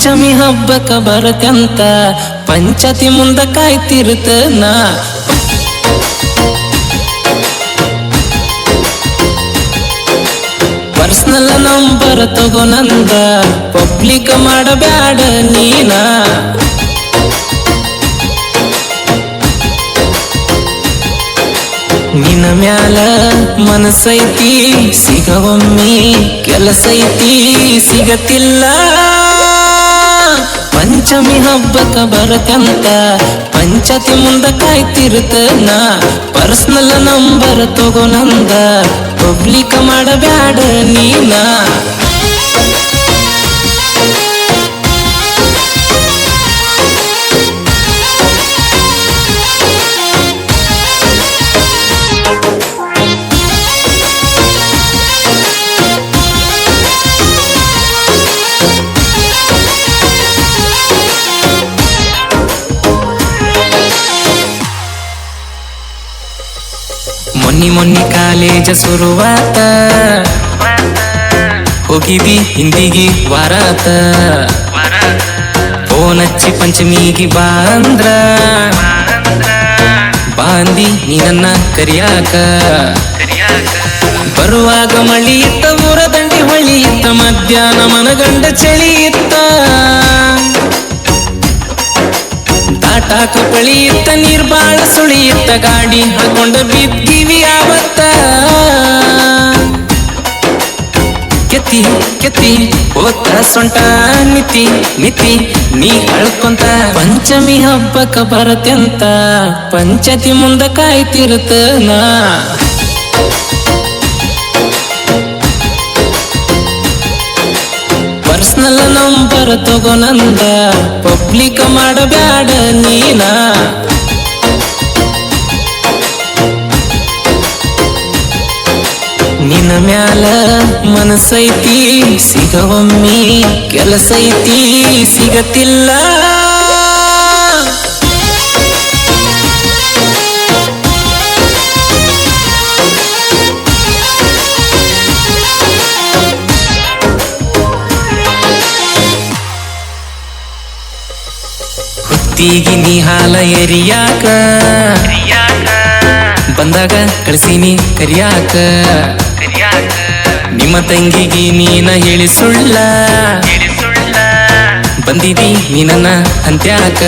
ಪಂಚಮಿ ಹಬ್ಬಕ್ಕ ಬರತ್ಯಂತ ಪಂಚತಿ ಮುಂದ ಕಾಯ್ತಿರುತ್ತ ನಾ personal number ತಗೋ ನಂದ ಪಬ್ಲಿಕ್ ಮಾಡಬ್ಯಾಡ ನೀನ ನಿನ್ನ ಮ್ಯಾಲ ಮನಸೈತಿ ಸಿಗವಮ್ಮಿ ಕೆಲಸೈತಿ ಸಿಗತಿಲ್ಲ ಪಂಚಮಿ ಹಬ್ಬಕ್ಕ ಬರಕಂತ ಪಂಚತಿ ಮುಂದ ಕಾಯ್ತಿರುತ್ತ ನಾ ಪರ್ಸನಲ್ ನಂಬರ್ ತಗೋ ನಂದ ಪಬ್ಲಿಕ್ ಮಾಡಬ್ಯಾಡ ನೀನ ಮೊನ್ನಿ ಕಾಲೇಜ ಶುರುವಾತ ಹೋಗಿದಿ ಹಿಂದಿಗಿ ವಾರಾತ ಫೋನ್ ಹಚ್ಚಿ ಪಂಚಮಿಗಿ ಬಾ ಅಂದ್ರ ಬಾಂದಿ ನೀ ನನ್ನ ಕರಿಯಾಕ ಬರುವಾಗ ಮಳಿ ಇತ್ತ ಊರ ದಂಡಿ ಹೊಳಿ ಇತ್ತ ಮಧ್ಯಾಹ್ನ ಮನಗಂಡ ಚಳಿ ಇತ್ತ ದಾಟಾಕ ಬಳಿ ಇತ್ತ ನೀರ್ ಬಾಳ ಸುಳಿ ಇತ್ತ ಗಾಡಿ ಹಾಕೊಂಡ ಬಿದ್ದಿವಿ ಆವತ್ತ ಕೆತ್ತಿ ಕೆತ್ತಿ ಹೋತ ಸೊಂಟ ನಿತಿ ನಿತಿ ನೀ ಅಳ್ಕೊಂತ ಪಂಚಮಿ ಹಬ್ಬಕ್ಕ ಬರತ್ಯಂತ ಪಂಚತಿ ಮುಂದ ಕಾಯ್ತಿರುತ್ತ ನಾ ಪರ್ಸನಲ್ ನಂಬರ್ ತಗೋ ನಂದ ಪಬ್ಲಿಕ್ ಮಾಡಬ್ಯಾಡ ನೀನ ನಿನ್ನ ಮ್ಯಾಲ ಮನಸೈತಿ ಸಿಗವಮ್ಮಿ ಕೆಲಸೈತಿ ಸಿಗತಿಲ್ಲ ಹುತ್ತಿಗಿ ನೀ ಹಾಲ ಎರಿಯಾಕ ಬಂದಾಗ ಕಳ್ಸಿನಿ ಕರಿಯಾಕ ನಿಮ್ಮ ತಂಗಿಗಿ ನೀನ ಹೇಳಿ ಸುಳ್ಳ ಬಂದಿದಿ ನೀನನ್ನ ಅಂತ್ಯಾಕ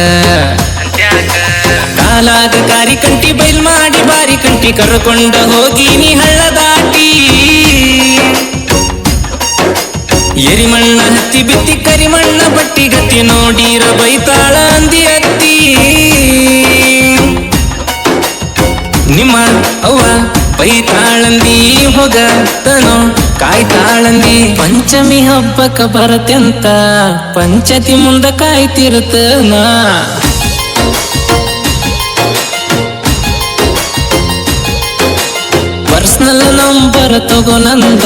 ಕಾಲಾಗ ಕಾರಿ ಕಂಟಿ ಬೈಲ್ ಮಾಡಿ ಬಾರಿ ಕಂಟಿ ಕರ್ಕೊಂಡ ಹೋಗಿ ನೀ ಹಳ್ಳ ದಾಟಿ ಎರಿಮಣ್ಣ ಹತ್ತಿ ಬಿತ್ತಿ ಕರಿಮಣ್ಣ ಬಟ್ಟಿ ಗತ್ತಿ ನೋಡಿರ ಬೈತಾಳ ಅಂದಿ ಅತ್ತಿ ನಿಮ್ಮ ಅವ್ವ ಬೈತಾಳಂದಿ ಹೋಗತನೋ ಕಾಯ್ತಾಳಂದಿ ಪಂಚಮಿ ಹಬ್ಬಕ್ಕ ಬರತ್ಯಂತ ಪಂಚತಿ ಮುಂದ ಕಾಯ್ತಿರುತ್ತ ನಾ ಪರ್ಸನಲ್ ನಂಬರ್ ತಗೋ ನಂದ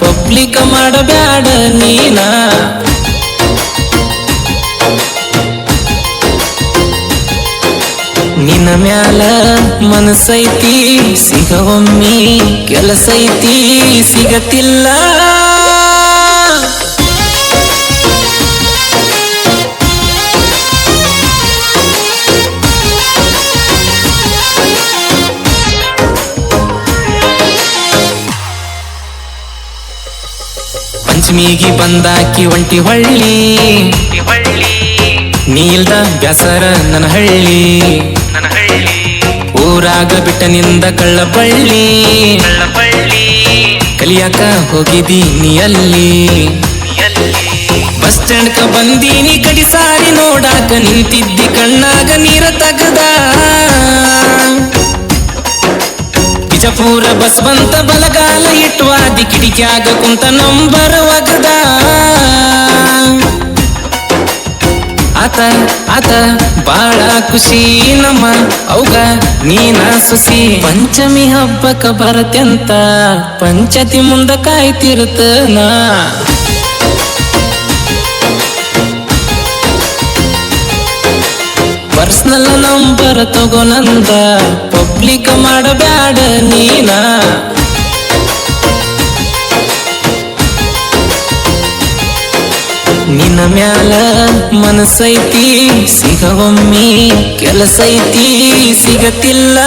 ಪಬ್ಲಿಕ್ ಮಾಡಬ್ಯಾಡ ನೀನ ನಿನ್ನ ಮ್ಯಾಲ ಮನಸೈತಿ ಸಿಗವಮ್ಮಿ ಕೆಲಸೈತಿ ಸಿಗತಿಲ್ಲ ಪಂಚಮಿಗಿ ಬಂದಾಕಿ ಒಂಟಿ ಹೊಳ್ಳಿ ನೀಲ್ದ ಬ್ಯಾಸರ ನನ್ನ ಹಳ್ಳಿ ಊರಾಗ ಬಿಟ್ಟ ನಿಂದ ಕಳ್ಳ ಬಳ್ಳಿ ಕಲಿಯಾಕ ಹೋಗಿದಿ ನೀ ಅಲ್ಲಿ ಬಸ್ ಸ್ಟ್ಯಾಂಡ್ಕ ಬಂದೀನಿ ಕಡಿ ಸಾರಿ ನೋಡಾಕ ನಿಂತಿದ್ದಿ ಕಣ್ಣಾಗ ನೀರ ತಗದ ಬಿಜಾಪುರ ಬಸ್ ಬಂತ ಬಲಗಾಲ ಇಟ್ವಾದಿ ಕಿಡಿಕ್ಯಾಗ ಕುಂತ ನಂಬರ್ ಒಗದ ಆತ ಆತ ಬಾಳ ಖುಷಿ ನಮ್ಮ ಅವ್ಗ ನೀನ ಸುಸಿ ಪಂಚಮಿ ಹಬ್ಬಕ್ಕ ಬರತ್ಯಂತ ಪಂಚತಿ ಮುಂದ ಕಾಯ್ತಿರುತ್ತ ನಾ ಪರ್ಸನಲ್ ನಂಬರ್ ತಗೋ ನಂದ ಪಬ್ಲಿಕ್ ಮಾಡಬ್ಯಾಡ ನೀನ ನಿನ್ನ ಮ್ಯಾಲ ಮನಸೈತಿ ಸಿಗವಮ್ಮಿ ಕೆಲಸೈತಿ ಸಿಗತಿಲ್ಲ